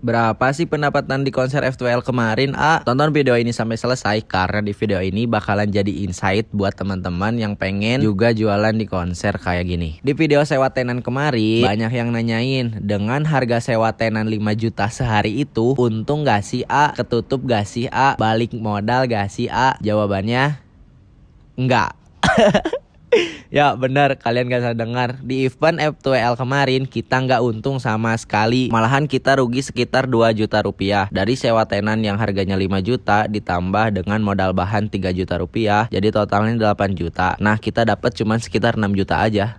Berapa sih pendapatan di konser F2L kemarin? Tonton video ini sampai selesai karena di video ini bakalan jadi insight buat teman-teman yang pengen juga jualan di konser kayak gini. Di video sewa tenan kemarin banyak yang nanyain, dengan harga sewa tenan 5 juta sehari itu untung gak sih ketutup gak sih balik modal gak sih Jawabannya enggak. Ya benar, kalian gak salah dengar. Di event F2L kemarin kita nggak untung sama sekali. Malahan kita rugi sekitar 2 juta rupiah. Dari sewa tenan yang harganya 5 juta ditambah dengan modal bahan 3 juta rupiah, jadi totalnya 8 juta. Nah kita dapat cuman sekitar 6 juta aja.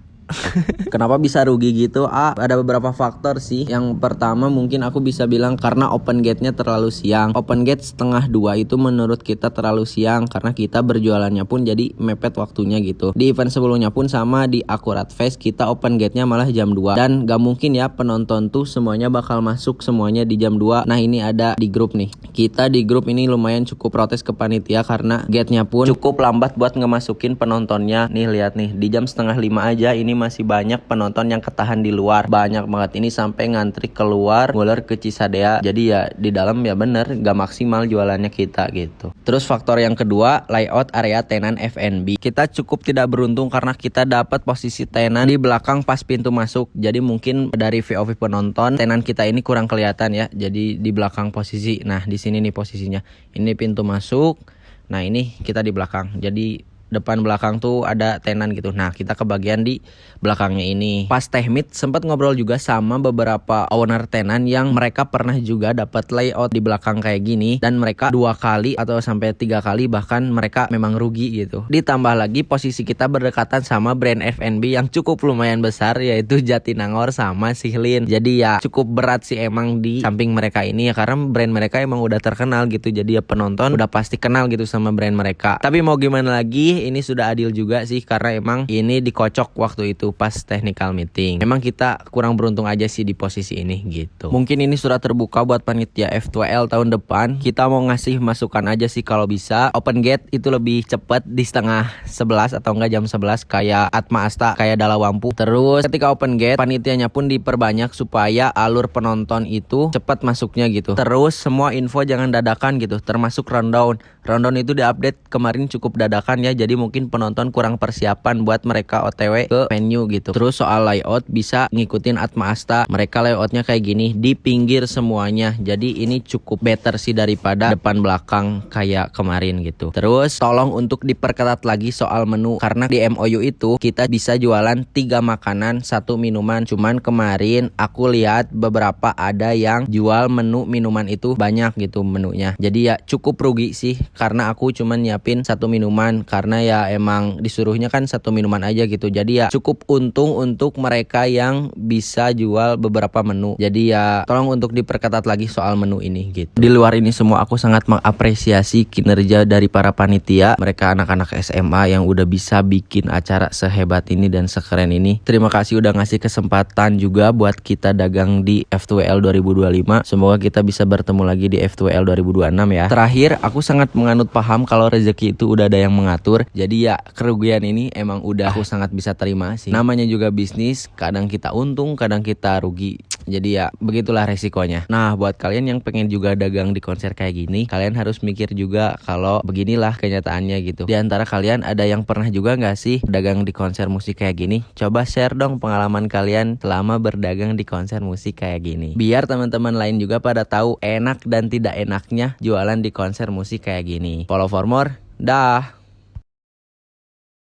Kenapa bisa rugi gitu? Ada beberapa faktor sih. Yang pertama mungkin aku bisa bilang karena open gate-nya terlalu siang. Open gate setengah 2 itu menurut kita terlalu siang karena kita berjualannya pun jadi mepet waktunya gitu. Di event sebelumnya pun sama, di Akurat Fest kita open gate-nya malah jam 2. Dan gak mungkin ya penonton tuh semuanya bakal masuk semuanya di jam 2. Nah ini ada di grup nih. Kita di grup ini lumayan cukup protes ke panitia karena gate-nya pun cukup lambat buat ngemasukin penontonnya. Nih lihat nih, di jam setengah 5 aja ini masih banyak penonton yang ketahan di luar. Banyak banget, ini sampai ngantri keluar nguler ke Cisadea. Jadi ya di dalam ya bener gak maksimal jualannya kita gitu. Terus faktor yang kedua, layout area tenan F&B. Kita cukup tidak beruntung karena kita dapat posisi tenan di belakang pas pintu masuk. Jadi mungkin dari VOV penonton tenan kita ini kurang kelihatan ya. Jadi di belakang posisi. Nah di sini nih posisinya. Ini pintu masuk. Nah ini kita di belakang. Jadi depan belakang tuh ada tenan gitu. Nah kita kebagian di belakangnya ini. Pas teh meet sempat ngobrol juga sama beberapa owner tenan yang mereka pernah juga dapat layout di belakang kayak gini, dan mereka 2 kali atau sampai 3 kali bahkan mereka memang rugi gitu. Ditambah lagi posisi kita berdekatan sama brand F&B yang cukup lumayan besar, yaitu Jatinangor sama Sihlin. Jadi ya cukup berat sih emang di samping mereka ini ya, karena brand mereka emang udah terkenal gitu. Jadi ya penonton udah pasti kenal gitu sama brand mereka. Tapi mau gimana lagi, ini sudah adil juga sih karena emang ini dikocok waktu itu pas technical meeting. Memang kita kurang beruntung aja sih di posisi ini gitu. Mungkin ini sudah terbuka buat panitia F2L tahun depan. Kita mau ngasih masukan aja sih kalau bisa open gate itu lebih cepat di setengah 11 atau enggak jam 11 kayak Atma Asta, kayak Dalawampu. Terus ketika open gate panitianya pun diperbanyak supaya alur penonton itu cepat masuknya gitu. Terus semua info jangan dadakan gitu, termasuk rundown. Rundown itu diupdate kemarin cukup dadakan ya, jadi mungkin penonton kurang persiapan buat mereka OTW ke venue gitu. Terus soal layout bisa ngikutin Atma Asta. Mereka layoutnya kayak gini, di pinggir semuanya. Jadi ini cukup better sih daripada depan belakang kayak kemarin gitu. Terus tolong untuk diperketat lagi soal menu, karena di MOU itu kita bisa jualan 3 makanan 1 minuman. Cuman kemarin aku lihat beberapa ada yang jual menu minuman itu banyak gitu menunya. Jadi ya cukup rugi sih karena aku cuman nyiapin 1 minuman karena ya emang disuruhnya kan 1 minuman aja gitu. Jadi ya cukup untung untuk mereka yang bisa jual beberapa menu. Jadi ya tolong untuk diperketat lagi soal menu ini gitu. Di luar ini semua aku sangat mengapresiasi kinerja dari para panitia. Mereka anak-anak SMA yang udah bisa bikin acara sehebat ini dan sekeren ini. Terima kasih udah ngasih kesempatan juga buat kita dagang di F2L 2025. Semoga kita bisa bertemu lagi di F2L 2026 ya. Terakhir, aku sangat menganut paham kalau rezeki itu udah ada yang mengatur. Jadi ya kerugian ini emang udah aku sangat bisa terima sih. Namanya juga bisnis, kadang kita untung, kadang kita rugi. Jadi ya begitulah resikonya. Nah buat kalian yang pengen juga dagang di konser kayak gini, kalian harus mikir juga kalau beginilah kenyataannya gitu. Di antara kalian ada yang pernah juga gak sih dagang di konser musik kayak gini? Coba share dong pengalaman kalian selama berdagang di konser musik kayak gini, biar teman-teman lain juga pada tahu enak dan tidak enaknya jualan di konser musik kayak gini. Follow for more. Dah.